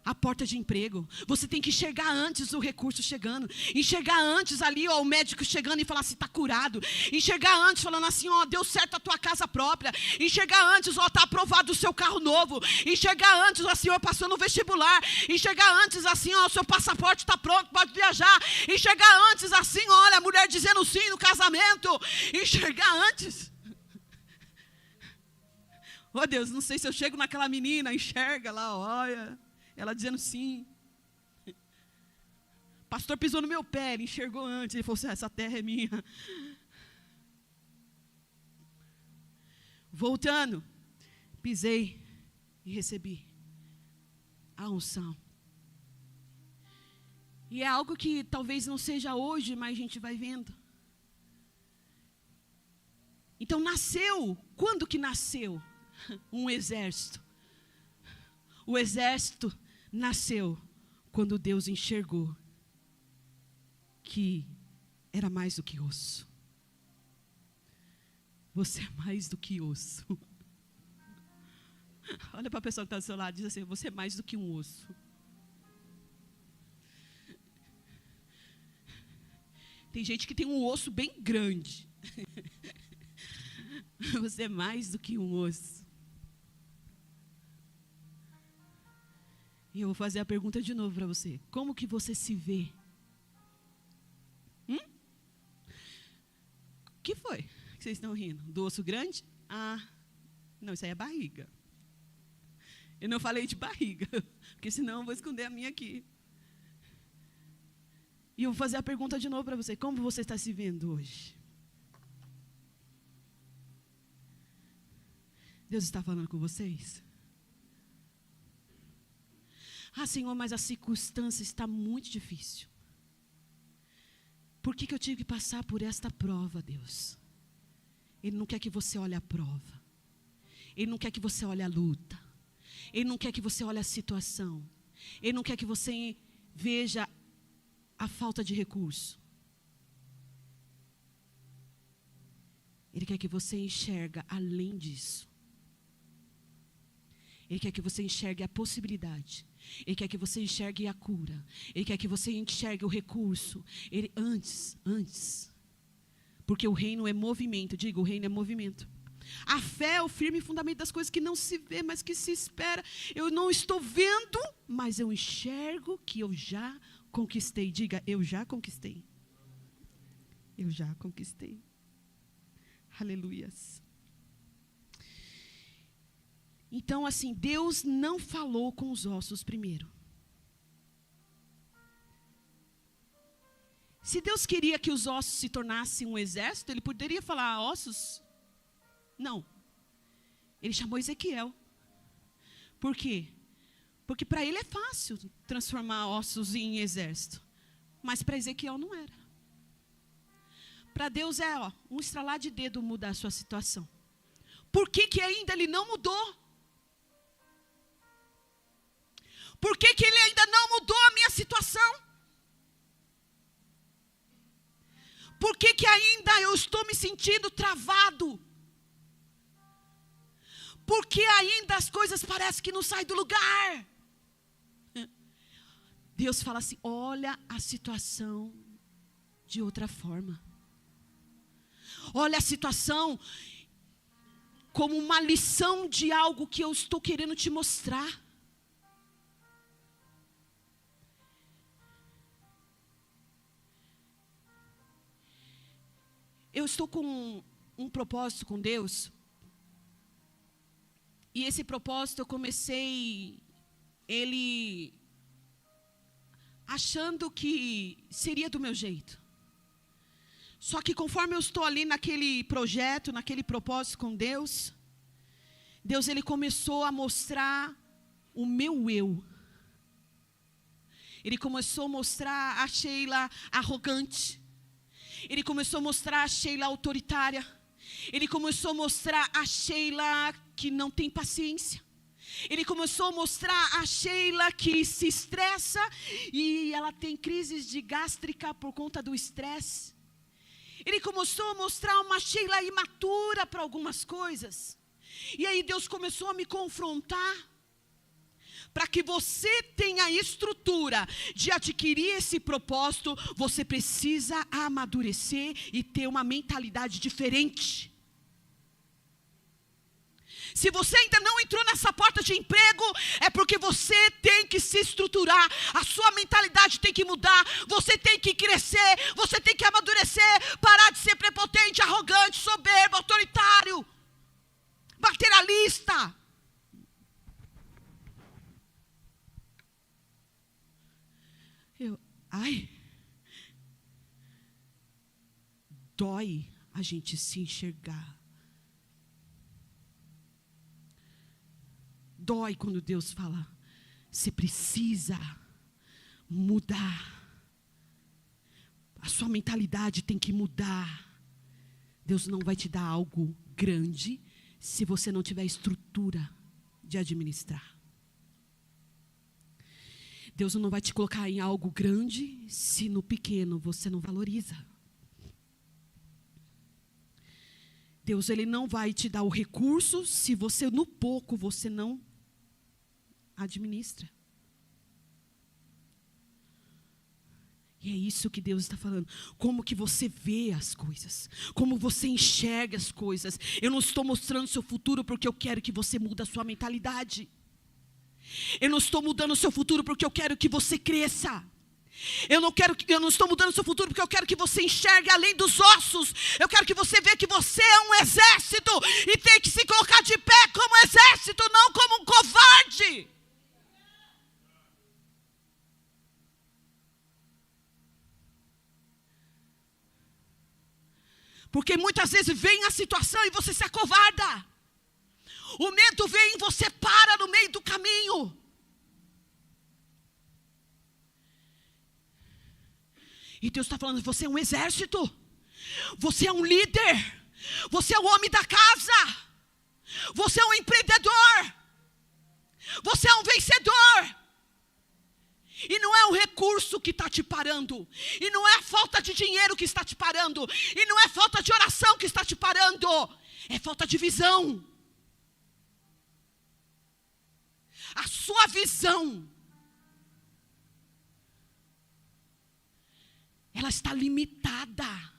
a porta de emprego. Você tem que enxergar antes o recurso chegando. Enxergar antes ali, ó, o médico chegando e falar assim: está curado. Enxergar antes falando assim: ó, deu certo a tua casa própria. Enxergar antes, ó, está aprovado o seu carro novo. Enxergar antes, assim, ó, passou no vestibular. Enxergar antes assim: ó, o seu passaporte está pronto, pode viajar. Enxergar antes assim: olha, a mulher dizendo sim no casamento. Enxergar antes. Oh Deus, não sei se eu chego naquela menina, enxerga lá, olha, ela dizendo sim. Pastor pisou no meu pé, ele enxergou antes, ele falou assim: essa terra é minha. Voltando, pisei e recebi a unção. E é algo que talvez não seja hoje, mas a gente vai vendo. Então nasceu, quando que nasceu um exército? O exército nasceu quando Deus enxergou que era mais do que osso. Você é mais do que osso. Olha para a pessoa que está do seu lado e diz assim: você é mais do que um osso. Tem gente que tem um osso bem grande. Você é mais do que um osso. E eu vou fazer a pergunta de novo para você. Como que você se vê? O que foi que vocês estão rindo? Do osso grande? Ah, não, isso aí é barriga. Eu não falei de barriga, porque senão eu vou esconder a minha aqui. E eu vou fazer a pergunta de novo para você. Como você está se vendo hoje? Deus está falando com vocês? Ah, Senhor, mas a circunstância está muito difícil. Por que eu tive que passar por esta prova, Deus? Ele não quer que você olhe a prova. Ele não quer que você olhe a luta. Ele não quer que você olhe a situação. Ele não quer que você veja a falta de recurso. Ele quer que você enxergue além disso. Ele quer que você enxergue a possibilidade. Ele quer que você enxergue a cura. Ele quer que você enxergue o recurso. Antes. Porque o reino é movimento. Diga, o reino é movimento. A fé é o firme fundamento das coisas que não se vê, mas que se espera. Eu não estou vendo, mas eu enxergo que eu já conquistei. Diga, eu já conquistei. Eu já conquistei. Aleluias. Então, assim, Deus não falou com os ossos primeiro. Se Deus queria que os ossos se tornassem um exército, Ele poderia falar, ossos? Não. Ele chamou Ezequiel. Por quê? Porque para ele é fácil transformar ossos em exército. Mas para Ezequiel não era. Para Deus é, um estralar de dedo mudar a sua situação. Por que ainda Ele não mudou? Por que Ele ainda não mudou a minha situação? Por que ainda eu estou me sentindo travado? Por que ainda as coisas parecem que não saem do lugar? Deus fala assim, olha a situação de outra forma. Olha a situação como uma lição de algo que eu estou querendo te mostrar. Eu estou com um propósito com Deus. E esse propósito eu comecei ele achando que seria do meu jeito. Só que conforme eu estou ali naquele projeto, naquele propósito com Deus, Deus ele começou a mostrar o meu eu. Ele começou a mostrar a Sheila arrogante. Ele começou a mostrar a Sheila autoritária. Ele começou a mostrar a Sheila que não tem paciência. Ele começou a mostrar a Sheila que se estressa e ela tem crises de gástrica por conta do estresse. Ele começou a mostrar uma Sheila imatura para algumas coisas. E aí Deus começou a me confrontar. Para que você tenha a estrutura de adquirir esse propósito, você precisa amadurecer e ter uma mentalidade diferente. Se você ainda não entrou nessa porta de emprego, é porque você tem que se estruturar. A sua mentalidade tem que mudar. Você tem que crescer. Você tem que amadurecer. Parar de ser prepotente, arrogante, soberbo, autoritário, materialista. Dói a gente se enxergar. Dói quando Deus fala, você precisa mudar. A sua mentalidade tem que mudar. Deus não vai te dar algo grande se você não tiver estrutura de administrar. Deus não vai te colocar em algo grande se no pequeno você não valoriza. Deus ele não vai te dar o recurso se você no pouco você não administra. E é isso que Deus está falando. Como que você vê as coisas. Como você enxerga as coisas. Eu não estou mostrando o seu futuro porque eu quero que você mude a sua mentalidade. Eu não estou mudando o seu futuro porque eu quero que você cresça. Eu não estou mudando o seu futuro porque eu quero que você enxergue além dos ossos. Eu quero que você veja que você é um exército e tem que se colocar de pé como exército, não como um covarde. Porque muitas vezes vem a situação e você se acovarda. O medo vem e você para no meio do caminho. E Deus está falando, você é um exército. Você é um líder. Você é o homem da casa. Você é um empreendedor. Você é um vencedor. E não é o recurso que está te parando. E não é a falta de dinheiro que está te parando. E não é falta de oração que está te parando. É falta de visão. A sua visão, ela está limitada.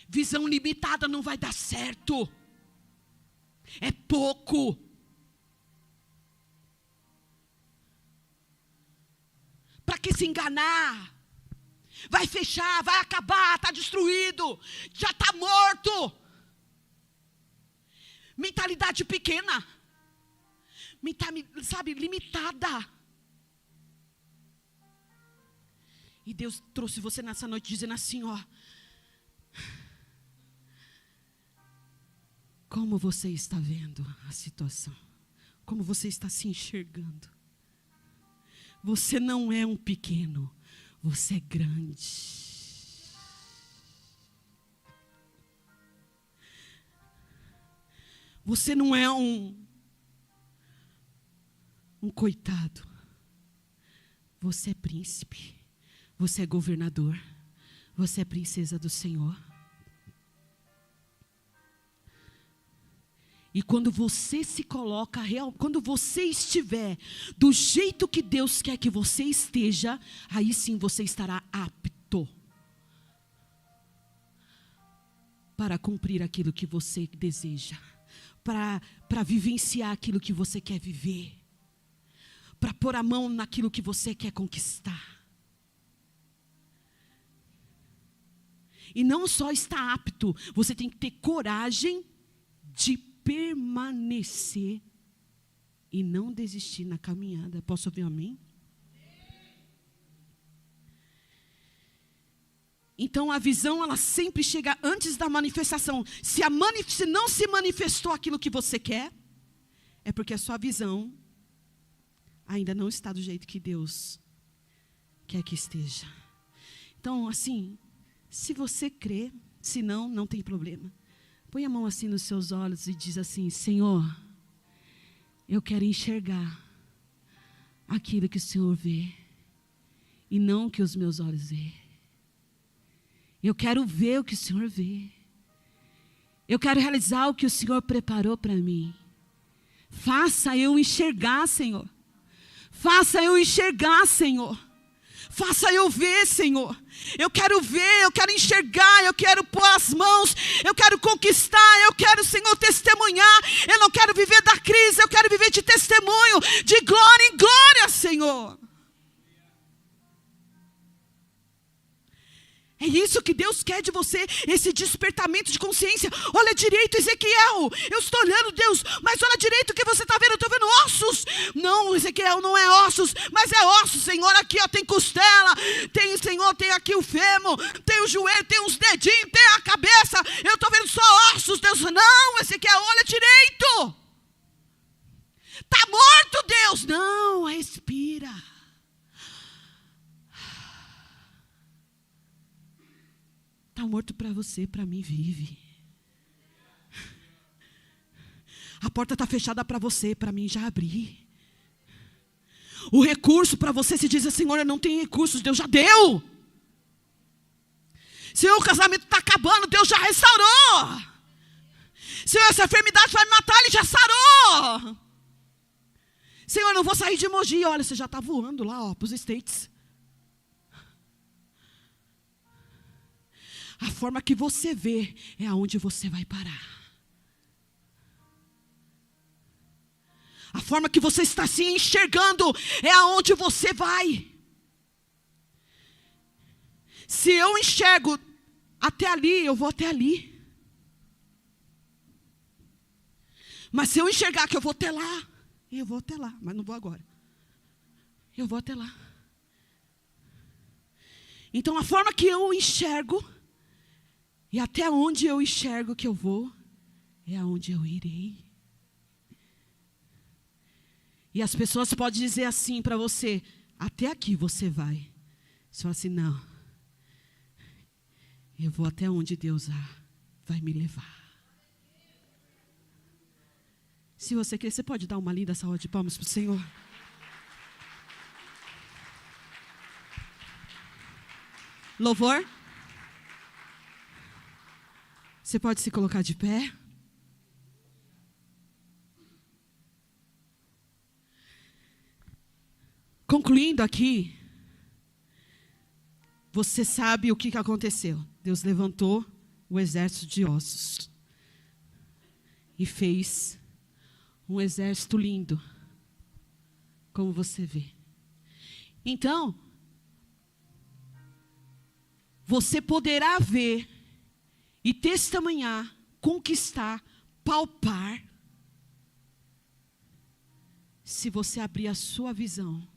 Visão limitada não vai dar certo. É pouco. Para que se enganar? Vai fechar, vai acabar, está destruído, já está morto. Mentalidade pequena. Sabe, limitada. E Deus trouxe você nessa noite dizendo assim, ó. Como você está vendo a situação? Como você está se enxergando? Você não é um pequeno, você é grande. Você não é um coitado. Você é príncipe. Você é governador. Você é princesa do Senhor. E quando você se coloca quando você estiver do jeito que Deus quer que você esteja, aí sim você estará apto para cumprir aquilo que você deseja, para vivenciar aquilo que você quer viver, para pôr a mão naquilo que você quer conquistar. E não só está apto, você tem que ter coragem de permanecer e não desistir na caminhada. Posso ouvir um amém? Então a visão, ela sempre chega antes da manifestação. Se não se manifestou aquilo que você quer, é porque a sua visão ainda não está do jeito que Deus quer que esteja. Então, assim, se você crê, se não, não tem problema. Põe a mão assim nos seus olhos e diz assim, Senhor, eu quero enxergar aquilo que o Senhor vê e não o que os meus olhos veem. Eu quero ver o que o Senhor vê. Eu quero realizar o que o Senhor preparou para mim. Faça eu enxergar, Senhor. Faça eu enxergar, Senhor. Faça eu ver, Senhor. Eu quero ver, eu quero enxergar, eu quero pôr as mãos, eu quero conquistar, eu quero, Senhor, testemunhar. Eu não quero viver da crise, eu quero viver de testemunho, de glória em glória, Senhor. É isso que Deus quer de você, esse despertamento de consciência. Olha direito, Ezequiel, eu estou olhando, Deus, mas olha direito o que você está vendo, eu estou vendo ossos. Não, Ezequiel, não é ossos, mas é ossos, Senhor, aqui ó, tem costela, tem, Senhor, tem aqui o fêmur, tem o joelho, tem os dedinhos, tem a cabeça, eu estou vendo só ossos, Deus. Não, Ezequiel, olha direito. Está morto, Deus. Não, respira. Está morto para você, para mim vive. A porta está fechada para você, para mim já abri. O recurso para você se diz, Senhor, eu não tenho recursos, Deus já deu. Senhor, o casamento está acabando, Deus já restaurou. Senhor, essa enfermidade vai me matar, Ele já sarou. Senhor, eu não vou sair de Mogi, olha, você já está voando lá, para os States. A forma que você vê é aonde você vai parar. A forma que você está se enxergando é aonde você vai. Se eu enxergo até ali, eu vou até ali. Mas se eu enxergar que eu vou até lá, eu vou até lá, mas não vou agora. Eu vou até lá. Então a forma que eu enxergo e até onde eu enxergo que eu vou é aonde eu irei. E as pessoas podem dizer assim para você: até aqui você vai. Você fala assim: não, eu vou até onde Deus vai me levar. Se você quer, você pode dar uma linda salva de palmas para o Senhor. Louvor. Você pode se colocar de pé. Concluindo aqui, você sabe o que aconteceu. Deus levantou o exército de ossos e fez um exército lindo, como você vê. Então, você poderá ver e testemunhar, conquistar, palpar, se você abrir a sua visão.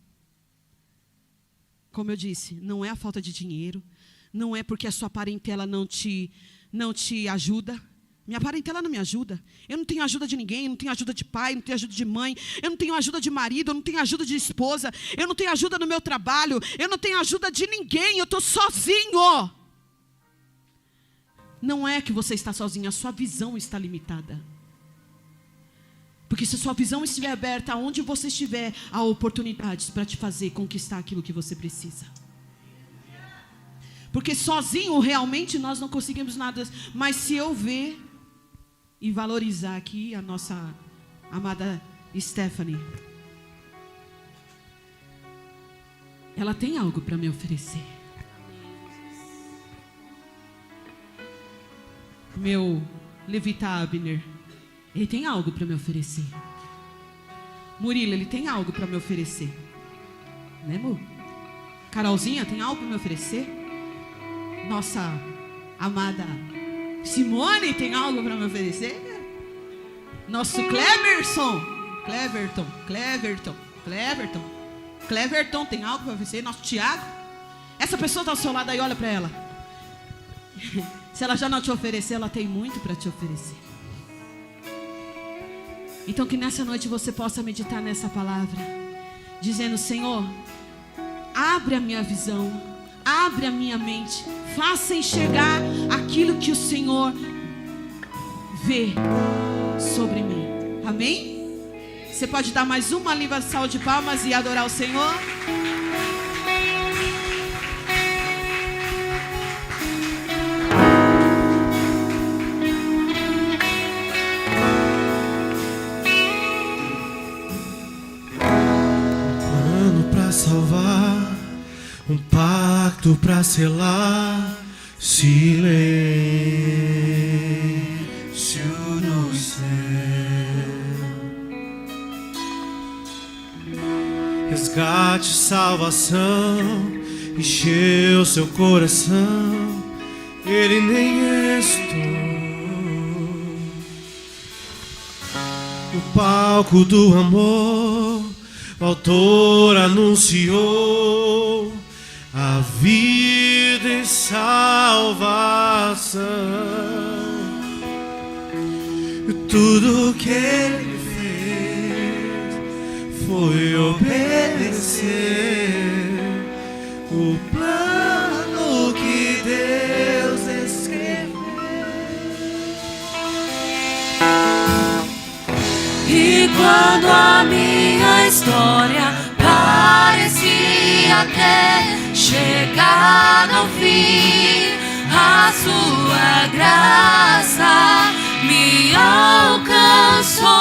Como eu disse, não é a falta de dinheiro, não é porque a sua parentela não te ajuda. Minha parentela não me ajuda. Eu não tenho ajuda de ninguém, eu não tenho ajuda de pai, não tenho ajuda de mãe, eu não tenho ajuda de marido, eu não tenho ajuda de esposa, eu não tenho ajuda no meu trabalho, eu não tenho ajuda de ninguém, eu estou sozinho. Não é que você está sozinho, a sua visão está limitada. Porque se a sua visão estiver aberta, aonde você estiver, há oportunidades para te fazer conquistar aquilo que você precisa. Porque sozinho, realmente, nós não conseguimos nada. Mas se eu ver e valorizar aqui a nossa amada Stephanie, ela tem algo para me oferecer. Meu levita Abner, ele tem algo para me oferecer. Murilo, ele tem algo para me oferecer. Né, amor? Carolzinha tem algo para me oferecer. Nossa amada Simone tem algo para me oferecer. Nosso Cleverton tem algo para oferecer. Nosso Tiago. Essa pessoa está ao seu lado aí, olha para ela. Se ela já não te oferecer, ela tem muito para te oferecer. Então que nessa noite você possa meditar nessa palavra, dizendo: Senhor, abre a minha visão, abre a minha mente, faça enxergar aquilo que o Senhor vê sobre mim. Amém? Você pode dar mais uma linda salva de palmas e adorar o Senhor? Salvar, um pacto para selar, silêncio no céu, resgate, salvação, encheu seu coração, ele nem estou no palco do amor. O autor anunciou a vida e salvação. Tudo que ele fez foi obedecer o plano que Deus escreveu. E quando a minha história parecia até chegar ao fim, a sua graça me alcançou.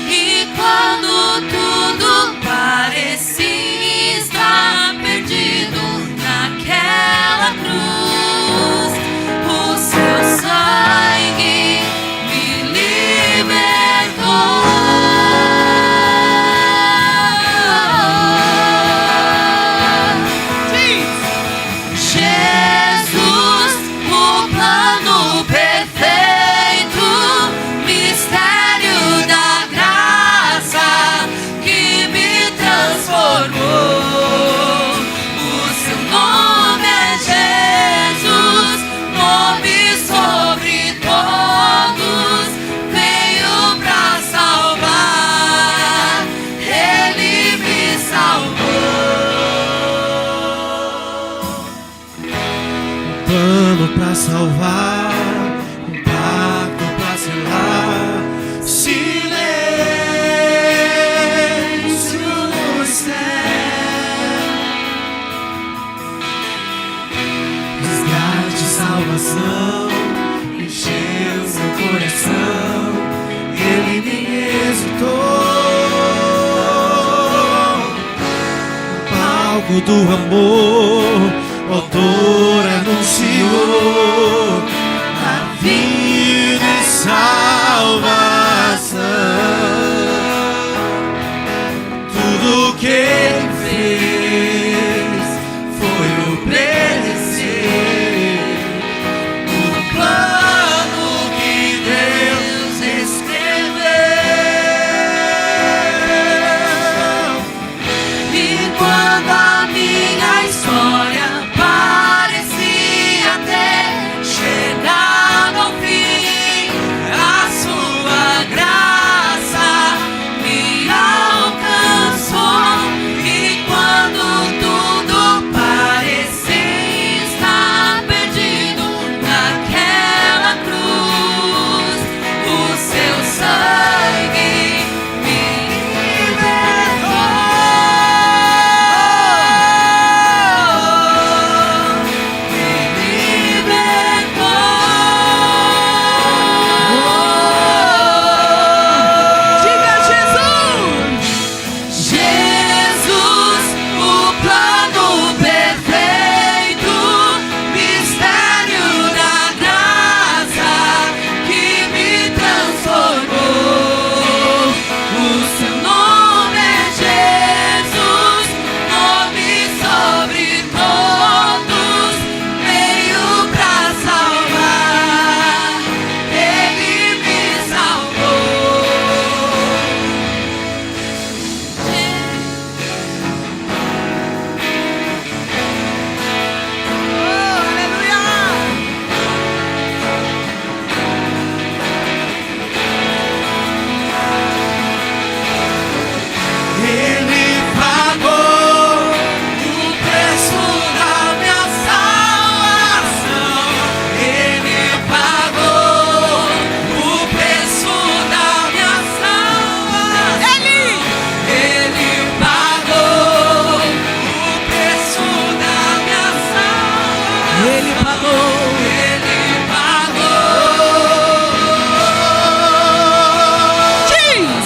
E quando tudo parecia estar perdido naquela cruz, salvar, um pacto pra selar. Silêncio no céu, resgate, salvação, encheu seu coração, ele nem hesitou. No palco do amor, o autor anunciou a vida e salvação. Tudo que ele fez foi obedecer o plano que Deus escreveu. E quando a minha história parecia ter chegado ao fim, a sua graça me alcançou. E quando tudo parecia estar perdido naquela cruz, o seu sangue me Diga Jesus! Jesus, o plano perfeito, mistério da graça que me transformou. O seu nome é Jesus, nome sobre todos, veio pra salvar, ele me salvou. Ele pagou O preço da minha salvação, ele pagou o preço da minha salvação. Ele pagou o preço da minha salvação. Ele pagou. Ele pagou. Diz!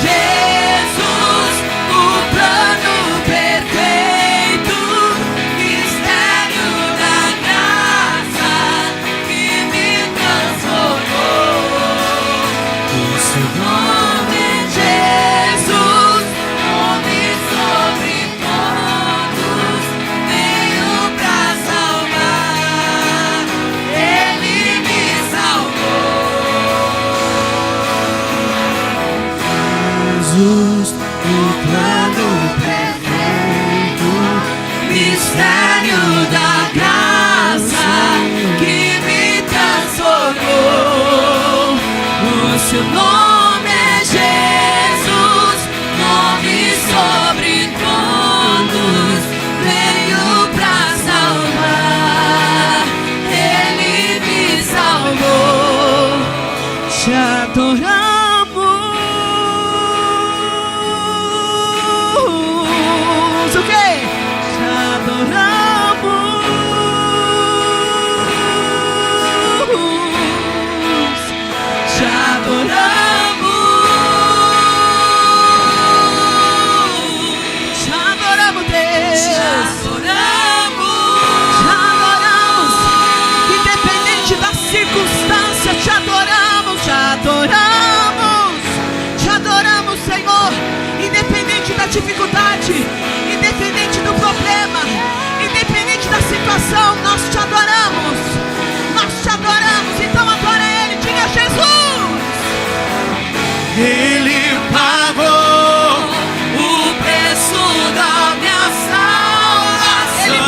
Jesus, o plano perfeito, mistério da graça que me transformou. o seu Nome é Jesus, nome sobre todos, veio pra salvar, ele me salvou. Jesus, o plano perfeito, Mistério da graça que me transformou. O seu nome é Jesus, nome sobre todos, veio pra salvar, ele me salvou. Te adoramos. O quê? Te adoramos. Te adoramos. Te adoramos, Deus. Te adoramos. Te adoramos. Independente da circunstância, te adoramos. Te adoramos. Te adoramos, Senhor. Independente da dificuldade, independente do problema, independente da situação, nós te adoramos. Nós te adoramos. Então adora Ele. Diga Jesus. ele pagou O preço da minha salvação.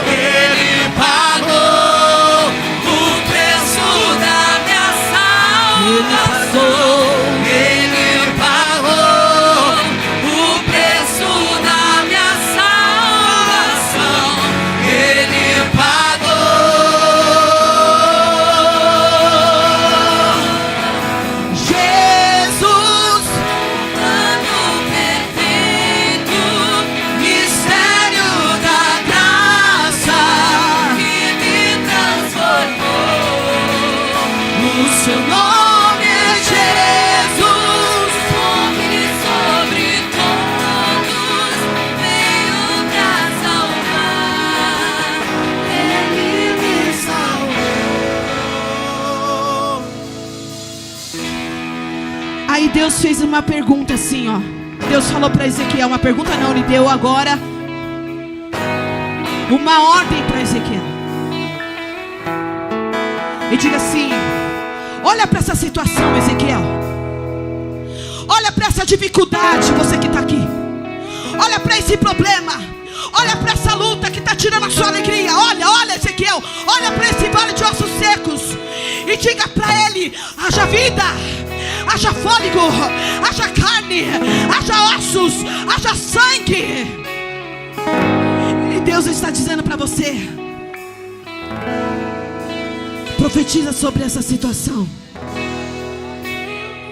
Ele pagou o preço da minha salvação. Ele pagou o preço Deus fez uma pergunta assim, ó. Deus falou para Ezequiel, uma pergunta não, ele deu agora uma ordem para Ezequiel. E diga assim: olha para essa situação, Ezequiel. Olha para essa dificuldade, você que está aqui. Olha para esse problema. Olha para essa luta que está tirando a sua alegria. Olha, Ezequiel. Olha para esse vale de ossos secos. E diga para ele: haja vida, haja fôlego, haja carne, haja ossos, haja sangue. E Deus está dizendo para você: profetiza sobre essa situação.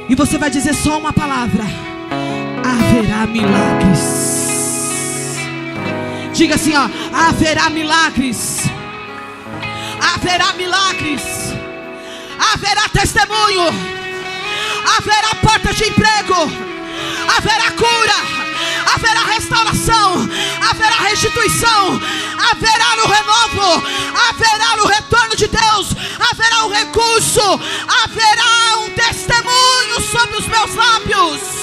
E você vai dizer só uma palavra: haverá milagres. Diga assim, ó: haverá milagres. Haverá milagres. Haverá testemunho. Haverá porta de emprego. Haverá cura. Haverá restauração. Haverá restituição. Haverá no renovo. Haverá no retorno de Deus. Haverá um recurso. Haverá um testemunho sobre os meus lábios.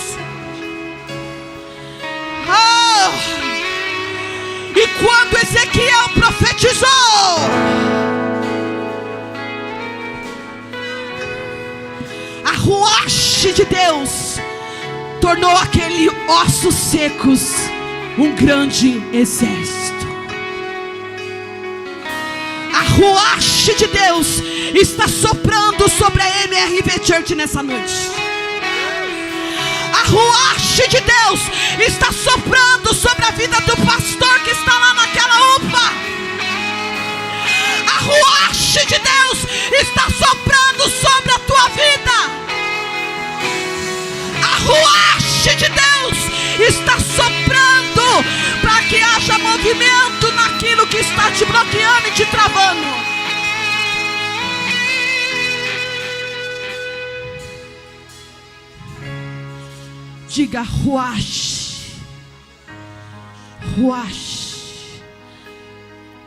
E quando Ezequiel profetizou, a ruach de Deus tornou aquele ossos secos um grande exército. A ruach de Deus está soprando sobre a MRV Church nessa noite. A ruach de Deus está soprando sobre a vida do pastor que está lá naquela UPA. A ruach de Deus está soprando sobre a tua vida. A ruach de Deus está soprando para que haja movimento naquilo que está te bloqueando e te travando. Diga ruach. Ruach.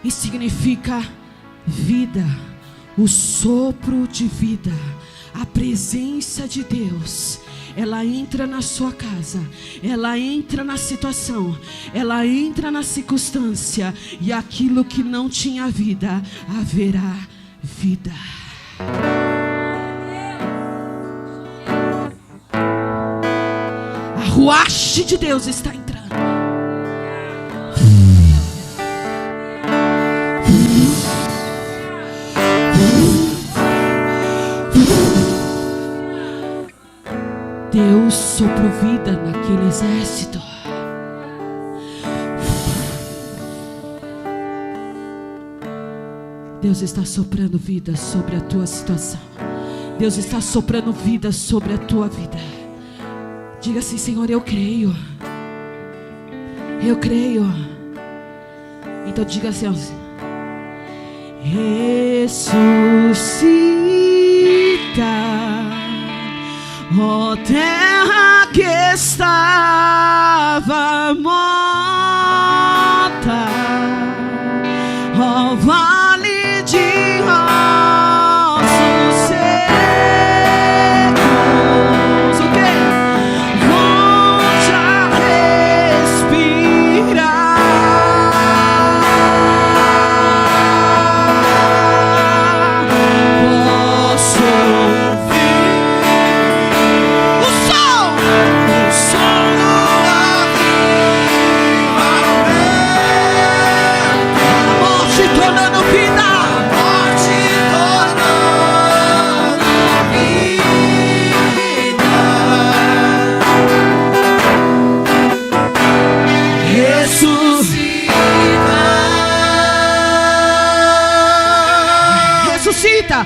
E significa vida, o sopro de vida, a presença de Deus. Ela entra na sua casa, ela entra na situação, ela entra na circunstância, e aquilo que não tinha vida, haverá vida. A ruach de Deus está entrando. Deus soprou vida naquele exército. Deus está soprando vida sobre a tua situação. Deus está soprando vida sobre a tua vida. Diga assim: Senhor, eu creio. Eu creio. Então diga assim: ressuscita, ó terra que estava morta, ó vale de ossos secos, o quê? Volte a respirar. Posso ressuscita.